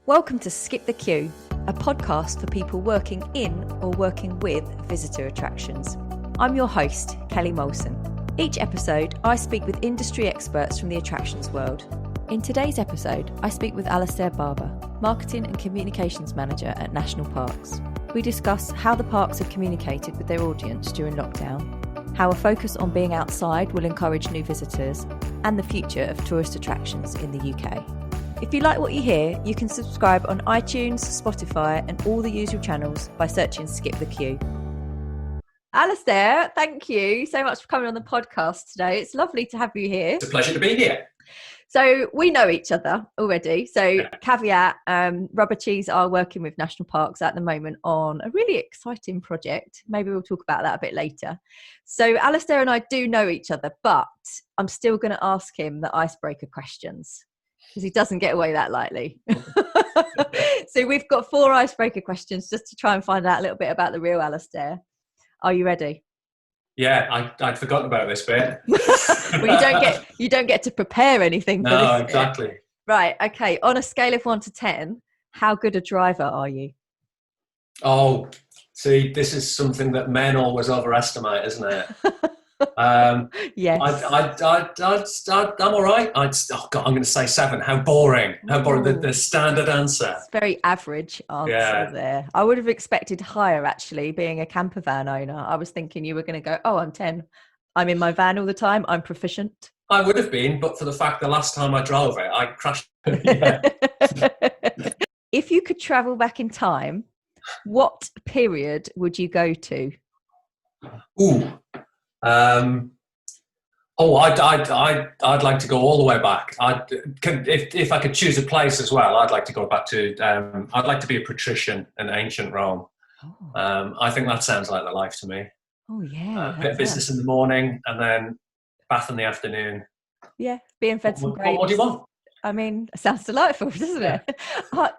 Welcome to Skip the Queue, a podcast for people working in or working with visitor attractions. I'm your host, Kelly Molson. Each episode, I speak with industry experts from the attractions world. In today's episode, I speak with Alastair Barber, Marketing and Communications Manager at National Parks. We discuss how the parks have communicated with their audience during lockdown, how a focus on being outside will encourage new visitors, and the future of tourist attractions in the UK. If you like what you hear, you can subscribe on iTunes, Spotify, and all the usual channels by searching Skip the Queue. Alastair, thank you so much for coming on the podcast today. It's lovely to have you here. It's a pleasure to be here. So we know each other already. So caveat, Rubber Cheese are working with National Parks at the moment on a really exciting project. Maybe we'll talk about that a bit later. So Alastair and I do know each other, but I'm still going to ask him the icebreaker questions, because he doesn't get away that lightly. So we've got 4 icebreaker questions just to try and find out a little bit about the real Alastair. Are you ready? Yeah, I'd forgotten about this bit. Well, you don't get to prepare anything for No, this exactly. bit. Right, okay. On a scale of 1 to 10, how good a driver are you? Oh, see, this is something that men always overestimate, isn't it? Yes. I'm all right. I'm going to say 7. How boring. How boring. The standard answer. It's very average answer there. I would have expected higher, actually, being a camper van owner. I was thinking you were going to go, I'm 10. I'm in my van all the time. I'm proficient. I would have been, but for the fact the last time I drove it, I crashed. If you could travel back in time, what period would you go to? Ooh. I'd like to go all the way back. If I could choose a place as well, I'd like to go back to. I'd like to be a patrician in ancient Rome. I think that sounds like the life to me. Oh yeah, bit of business in the morning and then bath in the afternoon. Yeah, being fed some grapes. What do you want? I mean, it sounds delightful, doesn't it? I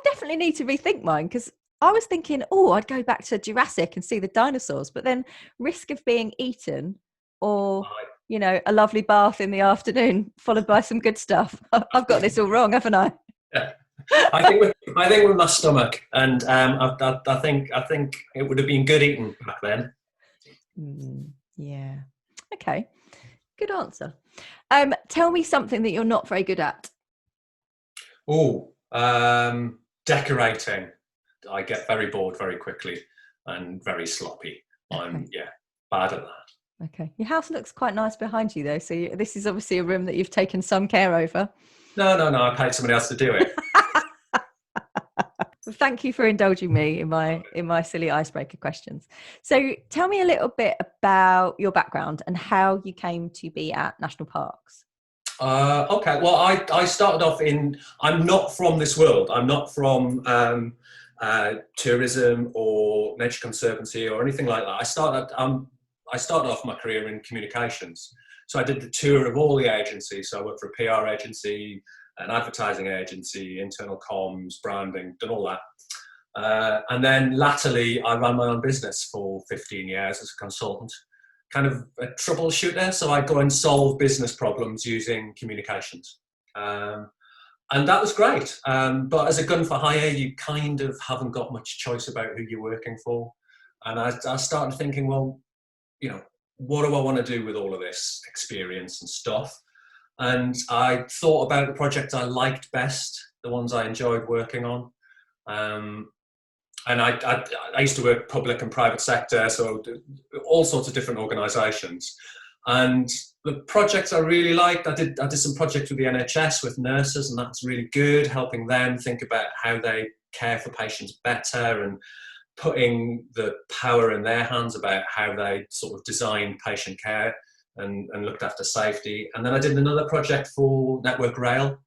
definitely need to rethink mine, because I was thinking, I'd go back to Jurassic and see the dinosaurs, but then risk of being eaten or, a lovely bath in the afternoon followed by some good stuff. I've got this all wrong, haven't I? Yeah. I think with my stomach, and I think it would have been good eating back then. Yeah. Okay. Good answer. Tell me something that you're not very good at. Decorating. I get very bored very quickly and very sloppy. I'm bad at that. Okay. Your house looks quite nice behind you, though. So this is obviously a room that you've taken some care over. No. I paid somebody else to do it. Well, thank you for indulging me in my silly icebreaker questions. So tell me a little bit about your background and how you came to be at National Parks. Okay. Well, I started off I'm not from this world. I'm not from tourism or Nature Conservancy or anything like that. I started off my career in communications. So I did the tour of all the agencies. So I worked for a PR agency, an advertising agency, internal comms, branding, done all that. And then latterly, I ran my own business for 15 years as a consultant, kind of a troubleshooter. So I go and solve business problems using communications. And that was great. But as a gun for hire, you kind of haven't got much choice about who you're working for. And I started thinking, well, what do I want to do with all of this experience and stuff? And I thought about the projects I liked best, the ones I enjoyed working on. And I used to work public and private sector, so all sorts of different organisations. And the projects I really liked, I did some projects with the NHS with nurses, and that's really good, helping them think about how they care for patients better and putting the power in their hands about how they sort of design patient care and looked after safety. And then I did another project for Network Rail,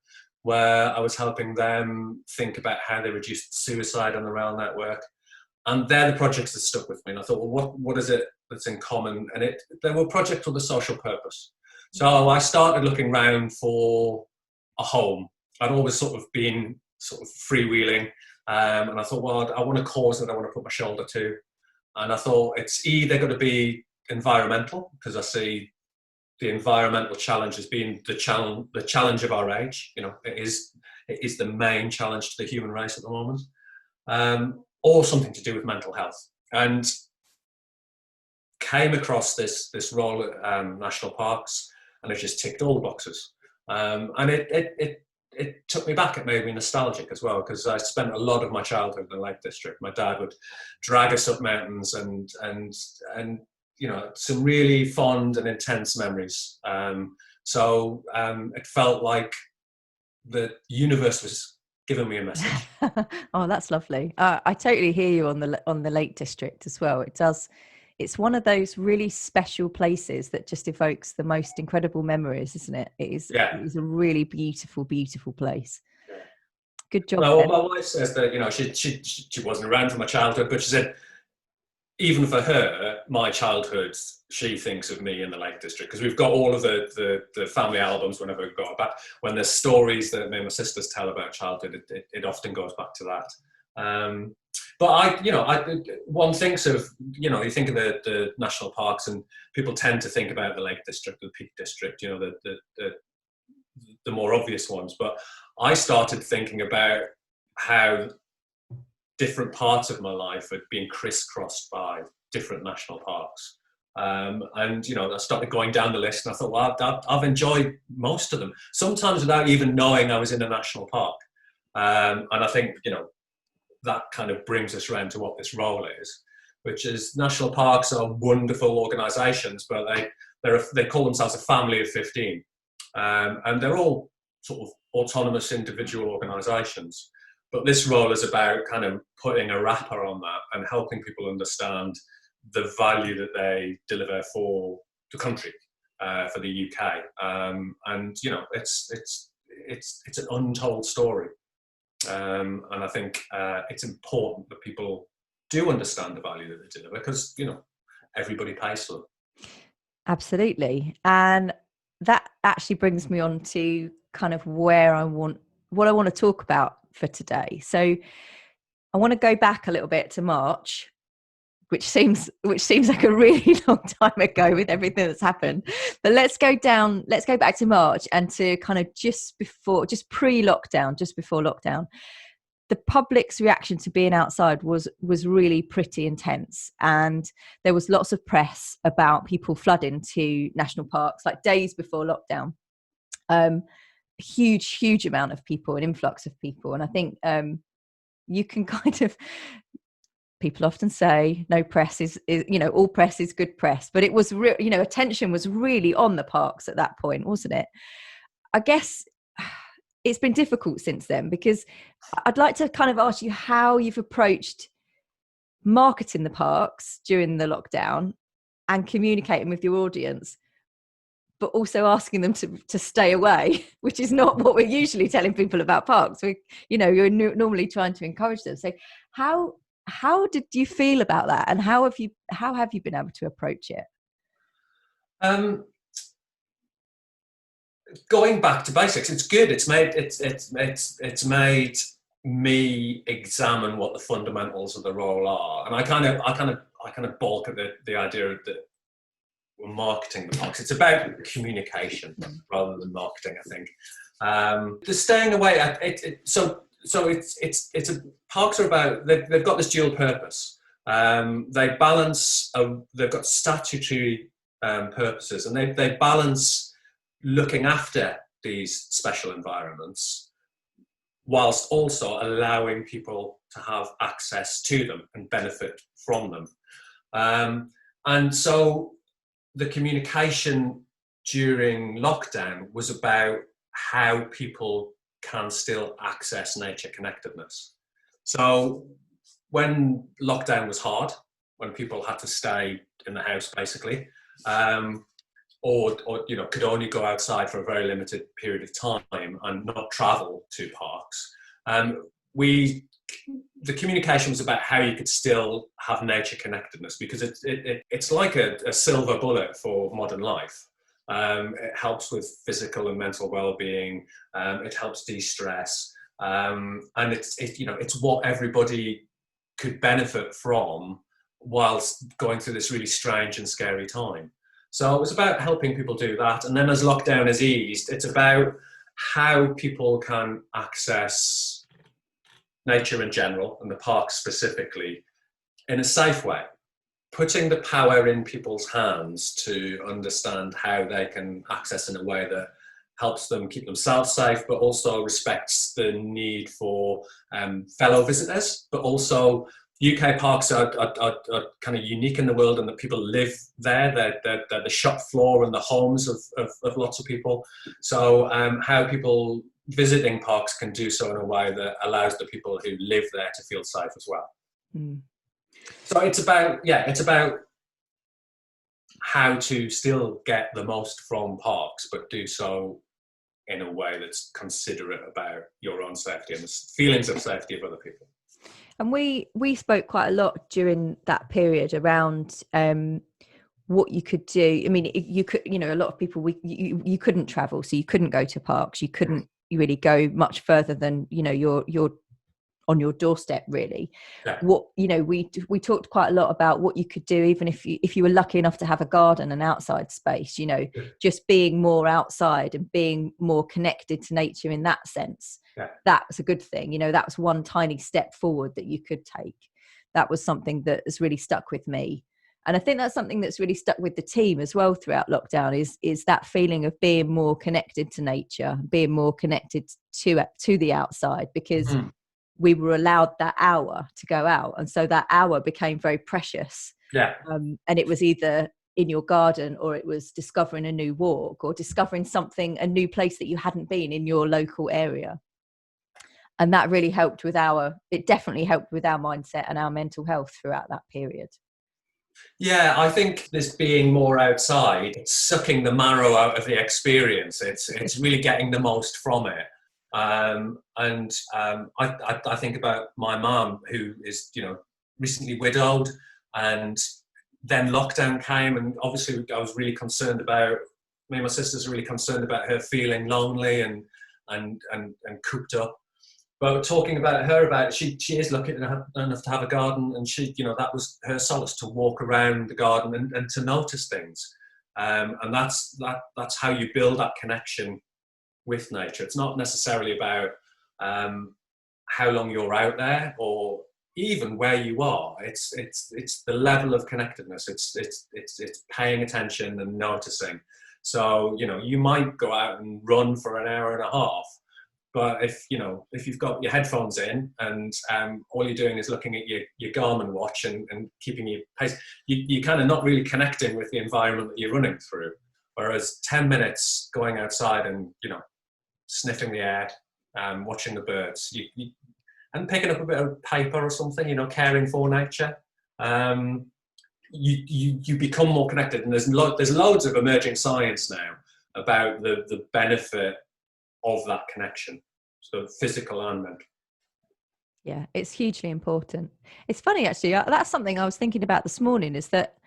where I was helping them think about how they reduced suicide on the rail network. And they're the projects that stuck with me. And I thought, well, what is it that's in common? And they were projects with a social purpose. So I started looking around for a home. I'd always sort of been sort of freewheeling. And I thought, well, I want a cause that I want to put my shoulder to. And I thought it's either going to be environmental, because I see the environmental challenge as being the challenge of our age. It is is the main challenge to the human race at the moment, or something to do with mental health. And came across this role at national parks, and it just ticked all the boxes. And it took me back. It made me nostalgic as well, because I spent a lot of my childhood in the Lake District. My dad would drag us up mountains, and some really fond and intense memories. So it felt like the universe was giving me a message. Oh, that's lovely. I totally hear you on the Lake District as well. It does. It's one of those really special places that just evokes the most incredible memories, isn't it? It is a really beautiful, beautiful place. Yeah. Good job. Well, my wife says that, she wasn't around for my childhood, but she said, even for her, my childhood, she thinks of me in the Lake District, because we've got all of the family albums whenever we've got back. When there's stories that me and my sisters tell about childhood, it often goes back to that. But one thinks of, you think of the national parks, and people tend to think about the Lake District, the Peak District, the more obvious ones. But I started thinking about how different parts of my life had been crisscrossed by different national parks. And I started going down the list, and I thought, well, I've enjoyed most of them, sometimes without even knowing I was in a national park. And I think, that kind of brings us around to what this role is, which is national parks are wonderful organisations, but they call themselves a family of 15. And they're all sort of autonomous individual organisations. But this role is about kind of putting a wrapper on that and helping people understand the value that they deliver for the country, for the UK. And it's an untold story. And I think it's important that people do understand the value that they deliver, because everybody pays for them. Absolutely. And that actually brings me on to kind of what I want to talk about for today. So I want to go back a little bit to March, which seems like a really long time ago with everything that's happened. But let's go back to March, and to kind of just before lockdown. The public's reaction to being outside was really pretty intense, and there was lots of press about people flooding to national parks like days before lockdown. Huge amount of people, an influx of people. And I think you can kind of, people often say no press is all press is good press, but it was attention was really on the parks at that point, wasn't it? I guess it's been difficult since then, because I'd like to kind of ask you how you've approached marketing the parks during the lockdown and communicating with your audience, but also asking them to stay away, which is not what we're usually telling people about parks. You're normally trying to encourage them. So how did you feel about that, and how have you been able to approach it? Going back to basics, it's good. It's made me examine what the fundamentals of the role are, and I kind of balk at the idea that we're marketing the parks. It's about communication rather than marketing, I think. The staying away, parks are about, they've got this dual purpose. They balance, they've got statutory purposes, and they balance looking after these special environments whilst also allowing people to have access to them and benefit from them. And so the communication during lockdown was about how people can still access nature connectedness. So when lockdown was hard, when people had to stay in the house basically, or could only go outside for a very limited period of time and not travel to parks, the communication was about how you could still have nature connectedness, because it's like a silver bullet for modern life. It helps with physical and mental well-being. It helps de-stress, and it's what everybody could benefit from whilst going through this really strange and scary time. So it was about helping people do that. And then as lockdown has eased, it's about how people can access nature in general and the park specifically in a safe way, putting the power in people's hands to understand how they can access in a way that helps them keep themselves safe, but also respects the need for fellow visitors. But also, UK parks are kind of unique in the world, and that people live there. They're the shop floor and the homes of lots of people. So how people visiting parks can do so in a way that allows the people who live there to feel safe as well. Mm. So it's about how to still get the most from parks, but do so in a way that's considerate about your own safety and the feelings of safety of other people. And we spoke quite a lot during that period around what you could do. I mean, you could, a lot of people, you couldn't travel, so you couldn't go to parks. You couldn't really go much further than, your on your doorstep, really. Yeah. What, we talked quite a lot about what you could do, even if you were lucky enough to have a garden, an outside space, just being more outside and being more connected to nature in that sense. Yeah. That's a good thing. That was one tiny step forward that you could take. That was something that has really stuck with me. And I think that's something that's really stuck with the team as well throughout lockdown, is that feeling of being more connected to nature, being more connected to the outside, because we were allowed that hour to go out. And so that hour became very precious. Yeah. And it was either in your garden, or it was discovering a new walk, or discovering a new place that you hadn't been in your local area. And that really helped it definitely helped with our mindset and our mental health throughout that period. Yeah, I think this being more outside, it's sucking the marrow out of the experience. It's really getting the most from it. I think about my mum, who is, recently widowed, and then lockdown came, and obviously I was really concerned about, me and my sisters were really concerned about her feeling lonely and cooped up. But talking about her, she is lucky enough to have a garden, and she, that was her solace, to walk around the garden and to notice things. And that's how you build that connection with nature. It's not necessarily about how long you're out there, or even where you are. It's the level of connectedness. It's paying attention and noticing. So you might go out and run for an hour and a half, but if you've got your headphones in and all you're doing is looking at your Garmin watch and keeping your pace, you're kind of not really connecting with the environment that you're running through. Whereas 10 minutes going outside and sniffing the air, watching the birds, and picking up a bit of paper or something, caring for nature, you become more connected. And there's loads of emerging science now about the benefit of that connection, so physical and mental. Yeah, it's hugely important. It's funny, actually, that's something I was thinking about this morning, is that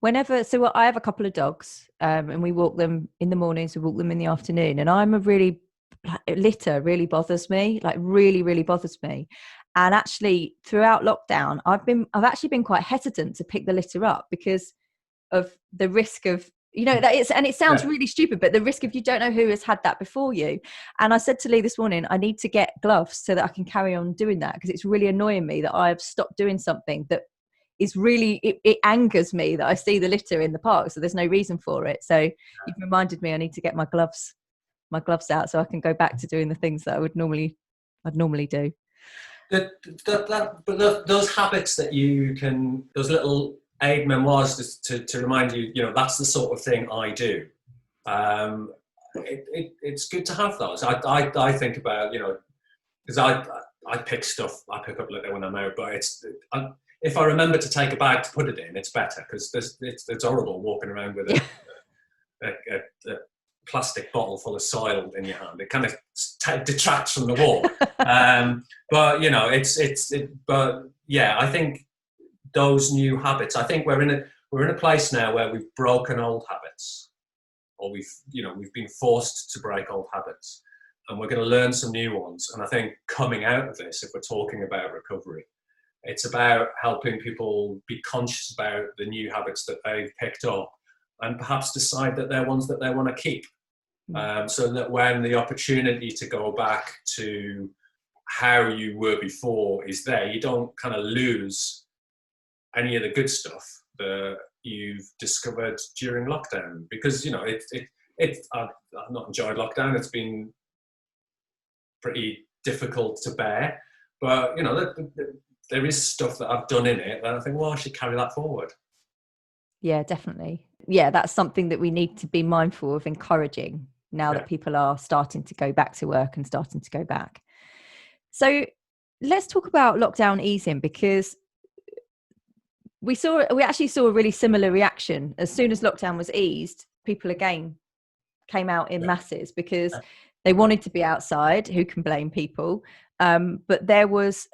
so I have a couple of dogs, and we walk them in the mornings, we walk them in the afternoon, and litter really bothers me, really bothers me. And actually throughout lockdown, I've actually been quite hesitant to pick the litter up, because of the risk of, and it sounds really stupid, but the risk of, you don't know who has had that before you. And I said to Lee this morning, I need to get gloves so that I can carry on doing that, because it's really annoying me that I've stopped doing something that is really, it angers me that I see the litter in the park, so there's no reason for it. So you've reminded me I need to get my gloves out so I can go back to doing the things that I'd normally do. But those habits that you can, those little aid memoirs to remind you, that's the sort of thing I do. It's good to have those. I think about, because I pick up litter when I'm out, but if I remember to take a bag to put it in, it's better, because it's horrible walking around with a plastic bottle full of soil in your hand. It kind of detracts from the walk. But I think those new habits, I think we're in a place now where we've broken old habits, or we've been forced to break old habits, and we're going to learn some new ones. And I think coming out of this, if we're talking about recovery, it's about helping people be conscious about the new habits that they've picked up, and perhaps decide that they're ones that they want to keep. So that when the opportunity to go back to how you were before is there, you don't kind of lose any of the good stuff that you've discovered during lockdown. Because, you know, I've not enjoyed lockdown. It's been pretty difficult to bear. But, you know, there is stuff that I've done in it that I think, well, I should carry that forward. Yeah, definitely. Yeah, that's something that we need to be mindful of encouraging now that people are starting to go back to work and starting to go back. So let's talk about lockdown easing, because we actually saw a really similar reaction. As soon as lockdown was eased, people again came out in masses because they wanted to be outside. Who can blame people? But there was,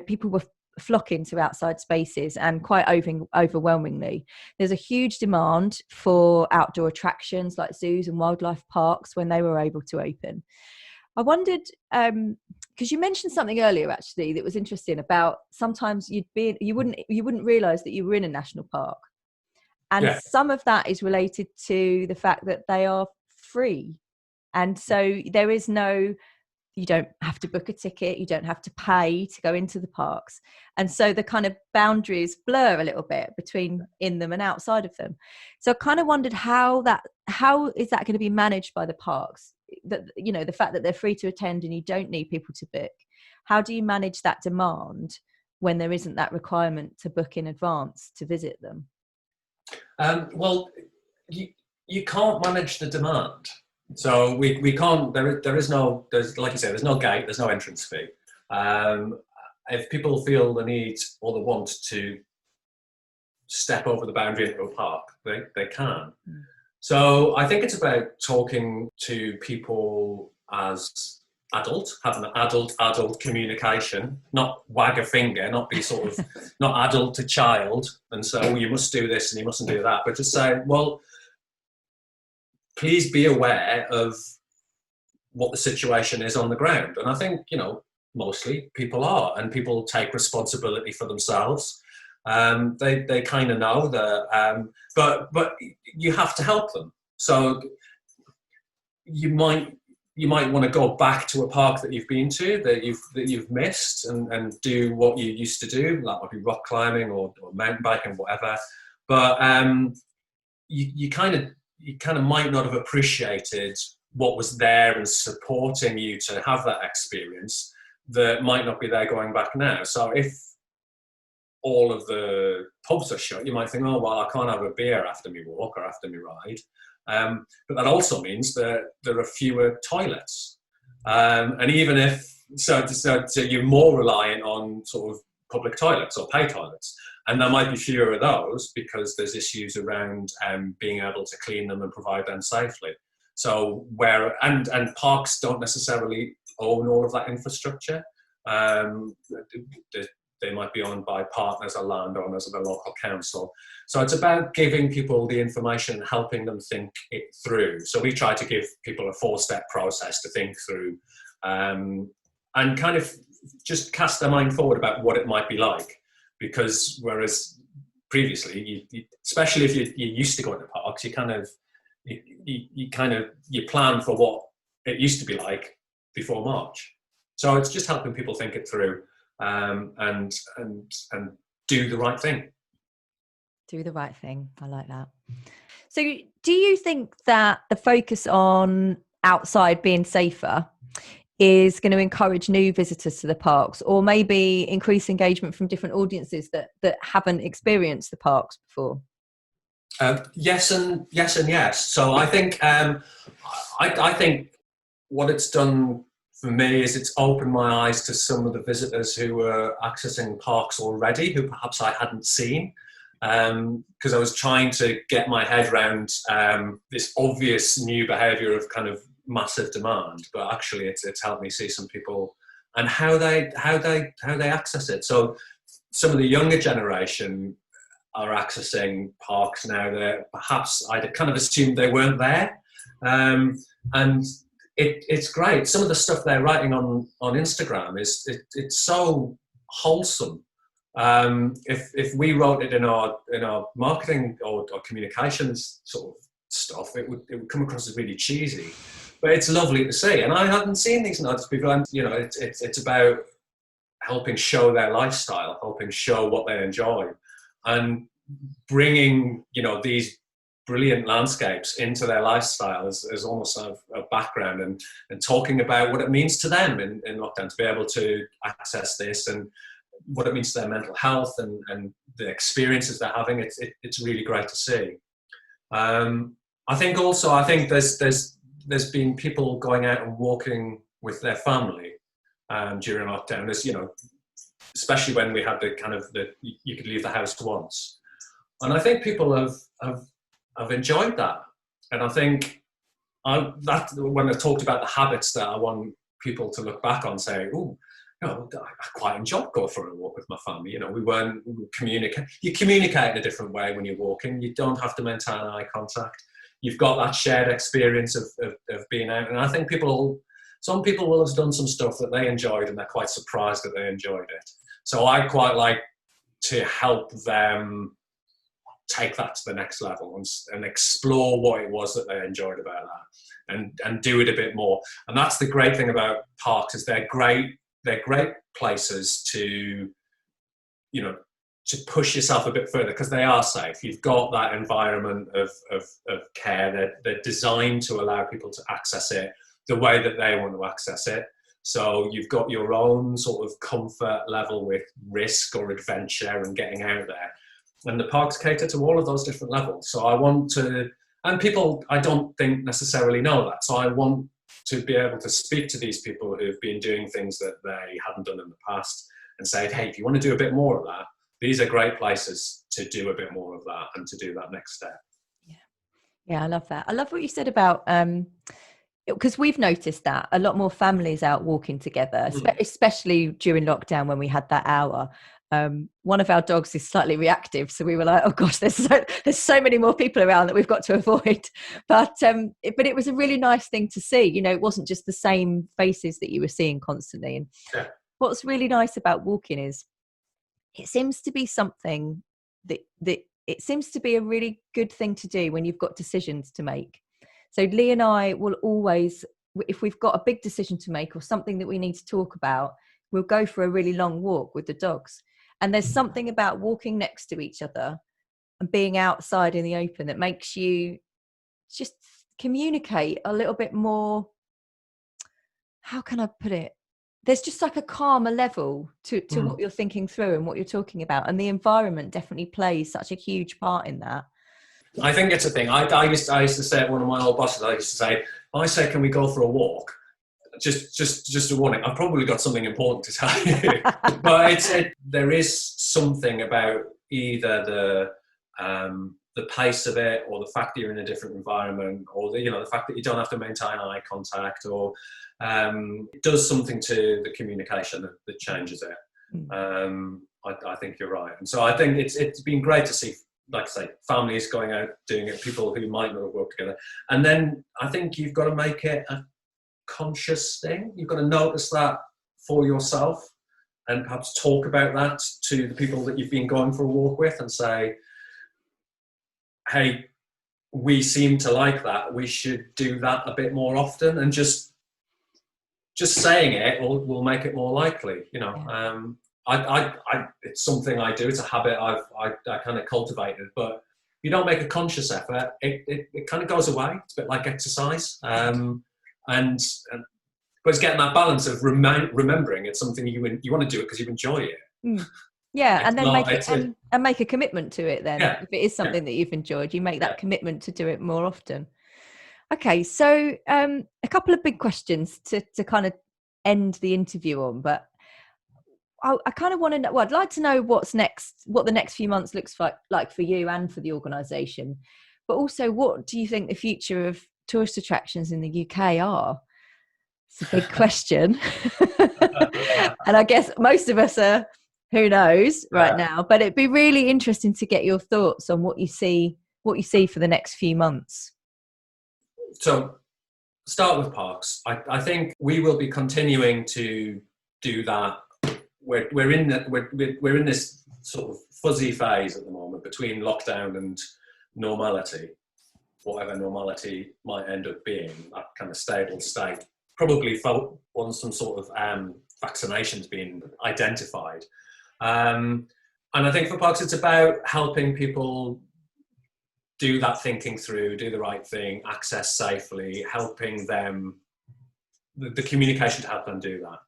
people were flocking to outside spaces, and quite overwhelmingly, there's a huge demand for outdoor attractions like zoos and wildlife parks when they were able to open. I wondered, because you mentioned something earlier actually that was interesting about sometimes you wouldn't realize that you were in a national park, and some of that is related to the fact that they are free, and so there is you don't have to book a ticket, you don't have to pay to go into the parks, and so the kind of boundaries blur a little bit between in them and outside of them. So I kind of wondered how is that going to be managed by the parks, that, you know, the fact that they're free to attend and you don't need people to book. How do you manage that demand when there isn't that requirement to book in advance to visit them? Well, you can't manage the demand. So we can't, there's like you say, there's no gate, there's no entrance fee. If people feel the need or the want to step over the boundary into a park, they can. So I think it's about talking to people as adult, having an adult communication, not wag a finger, not be sort of, not adult to child and say, oh, you must do this and you mustn't do that, but just say, well, please be aware of what the situation is on the ground. And I think, you know, mostly people are, and people take responsibility for themselves. They kind of know that, but you have to help them. So you might want to go back to a park that you've been to, that you've missed, and do what you used to do, like maybe rock climbing or mountain biking, whatever. But you kind of might not have appreciated what was there and supporting you to have that experience that might not be there going back now. So if all of the pubs are shut, you might think, oh, well, I can't have a beer after me walk or after me ride. But that also means that there are fewer toilets. And even if, so you're more reliant on sort of public toilets or pay toilets. And there might be fewer of those because there's issues around being able to clean them and provide them safely. So and parks don't necessarily own all of that infrastructure. They might be owned by partners or landowners of the local council. So it's about giving people the information and helping them think it through. So we try to give people a 4-step process to think through, and kind of just cast their mind forward about what it might be like. Because whereas previously, especially if you're used to going to parks, you plan for what it used to be like before March. So it's just helping people think it through, and do the right thing. Do the right thing. I like that. So do you think that the focus on outside being safer is going to encourage new visitors to the parks, or maybe increase engagement from different audiences that haven't experienced the parks before? Yes and yes. So I think I think what it's done for me is it's opened my eyes to some of the visitors who were accessing parks already, who perhaps I hadn't seen, because I was trying to get my head around this obvious new behaviour of kind of massive demand, but actually it's helped me see some people and how they access it. So some of the younger generation are accessing parks now that perhaps I'd kind of assumed they weren't there, and it's great. Some of the stuff they're writing on Instagram it's so wholesome. If we wrote it in our marketing or communications sort of stuff, it would come across as really cheesy. but it's lovely to see. And I hadn't seen these nights before. And, you know, it's about helping show their lifestyle, helping show what they enjoy, and bringing, you know, these brilliant landscapes into their lifestyle as almost a background, and talking about what it means to them in lockdown to be able to access this, and what it means to their mental health and the experiences they're having. It's really great to see. I think there's been people going out and walking with their family during lockdown. There's, you know, especially when we had you could leave the house once, and I think people have enjoyed that. And I think when I talked about the habits that I want people to look back on, say, oh, you know, I quite enjoyed going for a walk with my family. You know, we communicate. You communicate in a different way when you're walking. You don't have to maintain eye contact. You've got that shared experience of being out. And I think some people will have done some stuff that they enjoyed, and they're quite surprised that they enjoyed it. So I quite like to help them take that to the next level and explore what it was that they enjoyed about that, and do it a bit more. And that's the great thing about parks, is they're great places to, you know, to push yourself a bit further, because they are safe. You've got that environment of care. They're designed to allow people to access it the way that they want to access it. So you've got your own sort of comfort level with risk or adventure and getting out there. And the parks cater to all of those different levels. So I want to, and people I don't think necessarily know that. So I want to be able to speak to these people who've been doing things that they hadn't done in the past, and say, hey, if you want to do a bit more of that, these are great places to do a bit more of that and to do that next step. Yeah, I love that. I love what you said about, because we've noticed that a lot more families out walking together, especially during lockdown when we had that hour. One of our dogs is slightly reactive, so we were like, oh gosh, there's so many more people around that we've got to avoid. But it was a really nice thing to see. You know, it wasn't just the same faces that you were seeing constantly. And what's really nice about walking is it seems to be something that it seems to be a really good thing to do when you've got decisions to make. So Lee and I will always, if we've got a big decision to make or something that we need to talk about, we'll go for a really long walk with the dogs. And there's something about walking next to each other and being outside in the open that makes you just communicate a little bit more. How can I put it? There's just like a calmer level to what you're thinking through and what you're talking about. And the environment definitely plays such a huge part in that. I think it's a thing. I used to say at one of my old bosses, I used to say, I say, can we go for a walk? Just a warning, I've probably got something important to tell you. But there is something about either the pace of it, or the fact that you're in a different environment, or the fact that you don't have to maintain eye contact, or it does something to the communication that changes it. I think you're right. And so I think it's been great to see, like I say, families going out doing it, people who might not have worked together. And then I think you've got to make it a conscious thing. You've got to notice that for yourself, and perhaps talk about that to the people that you've been going for a walk with, and say, hey, we seem to like that, we should do that a bit more often. And just saying it will make it more likely, you know. It's something I do, it's a habit I kind of cultivated, but if you don't make a conscious effort, it kind of goes away. It's a bit like exercise. But it's getting that balance of remembering it's something you want to do it because you enjoy it. Yeah, and then make a commitment to it then. If it is something that you've enjoyed, you make that commitment to do it more often. Okay, so a couple of big questions to kind of end the interview on, but I kind of want to know, I'd like to know what's next, what the next few months looks like for you and for the organisation, but also what do you think the future of tourist attractions in the UK are? It's a big question. And I guess most of us are, who knows right now, but it'd be really interesting to get your thoughts on what you see for the next few months. So start with parks. I think we will be continuing to do that. We're in this sort of fuzzy phase at the moment between lockdown and normality. whatever normality might end up being, that kind of stable state, probably once some sort of vaccinations being identified. And I think for Parks, it's about helping people do that thinking through, do the right thing, access safely, helping them, the communication to help them do that.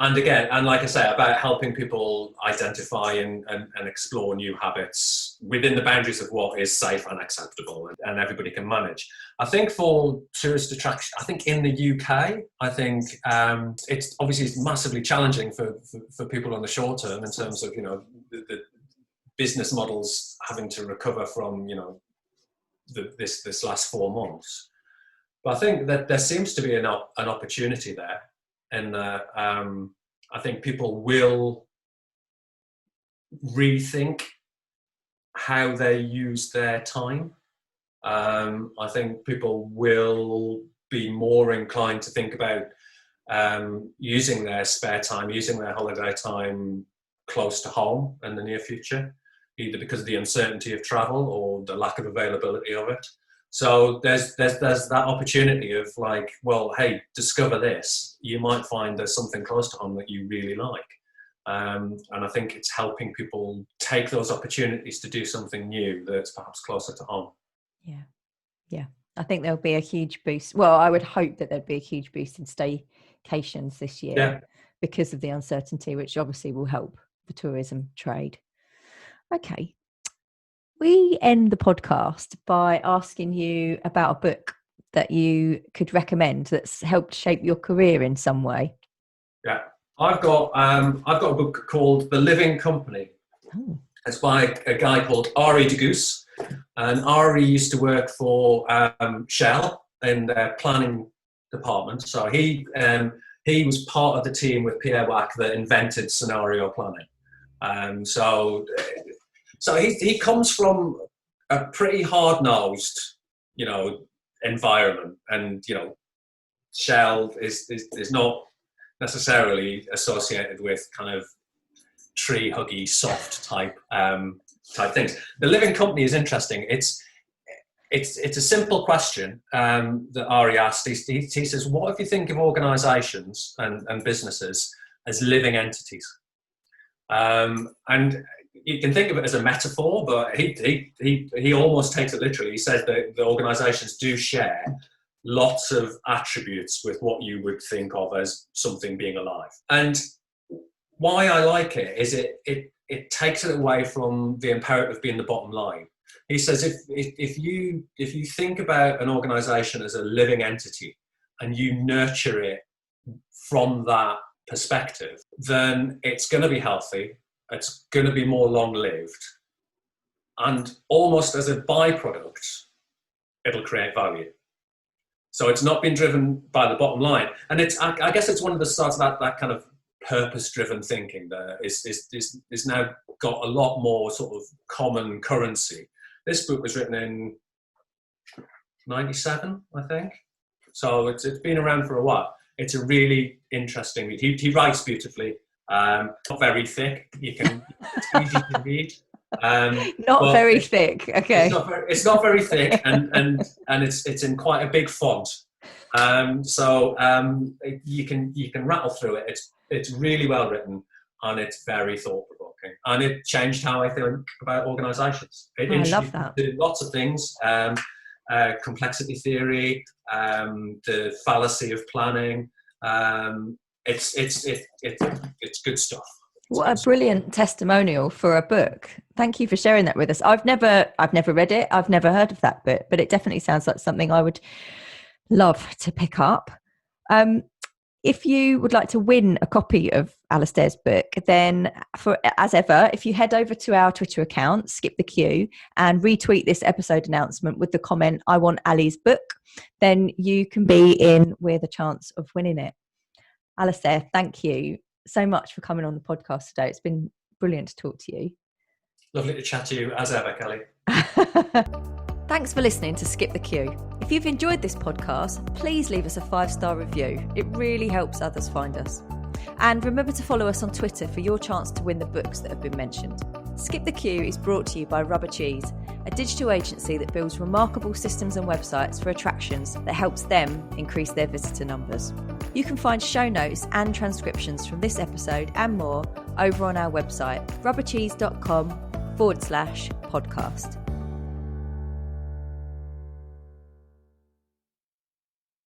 And again, and like I say, about helping people identify and explore new habits within the boundaries of what is safe and acceptable and everybody can manage. I think for tourist attraction, I think in the UK, I think it's obviously massively challenging for people on the short term in terms of, the business models having to recover from, this last 4 months. But I think that there seems to be an opportunity there. And I think people will rethink how they use their time. I think people will be more inclined to think about using their spare time, using their holiday time close to home in the near future, either because of the uncertainty of travel or the lack of availability of it. So there's that opportunity of like, well, hey, discover this. You might find there's something close to home that you really like. And I think it's helping people take those opportunities to do something new that's perhaps closer to home. Yeah. I think there'll be a huge boost. Well, I would hope that there'd be a huge boost in staycations this year because of the uncertainty, which obviously will help the tourism trade. Okay. We end the podcast by asking you about a book that you could recommend that's helped shape your career in some way. Yeah, I've got a book called The Living Company. Oh. It's by a guy called Ari de Goos, and Ari used to work for Shell in their planning department. So he was part of the team with Pierre Wack that invented scenario planning. So he comes from a pretty hard-nosed, environment, and Shell is not necessarily associated with kind of tree-huggy, soft type things. The Living Company is interesting. It's a simple question that Ari asked. He says, "What if you think of organisations and businesses as living entities?" And you can think of it as a metaphor, but he almost takes it literally. He says that the organisations do share lots of attributes with what you would think of as something being alive. And why I like it is it takes it away from the imperative being the bottom line. He says if you think about an organisation as a living entity and you nurture it from that perspective, then it's going to be healthy. It's going to be more long-lived, and almost as a byproduct, it'll create value. So it's not been driven by the bottom line, and I guess it's one of the starts of that kind of purpose-driven thinking that is now got a lot more sort of common currency. This book was written in 97, I think, so it's been around for a while. It's a really interesting read. He writes beautifully. Not very thick. It's easy to read. Not very thick. Okay. It's not very thick, and it's in quite a big font. So you can rattle through it. It's really well written, and it's very thought provoking. And it changed how I think about organisations. I love that. Lots of things. Complexity theory, the fallacy of planning. It's good stuff. What a brilliant testimonial for a book. Thank you for sharing that with us. I've never read it. I've never heard of that book, but it definitely sounds like something I would love to pick up. If you would like to win a copy of Alastair's book, then as ever, if you head over to our Twitter account, Skip the Queue, and retweet this episode announcement with the comment, "I want Ali's book," then you can be in with a chance of winning it. Alastair, thank you so much for coming on the podcast today. It's been brilliant to talk to you. Lovely to chat to you as ever, Kelly. Thanks for listening to Skip the Queue. If you've enjoyed this podcast, please leave us a 5-star review. It really helps others find us. And remember to follow us on Twitter for your chance to win the books that have been mentioned. Skip the Queue is brought to you by Rubber Cheese, a digital agency that builds remarkable systems and websites for attractions that helps them increase their visitor numbers. You can find show notes and transcriptions from this episode and more over on our website, rubbercheese.com/podcast.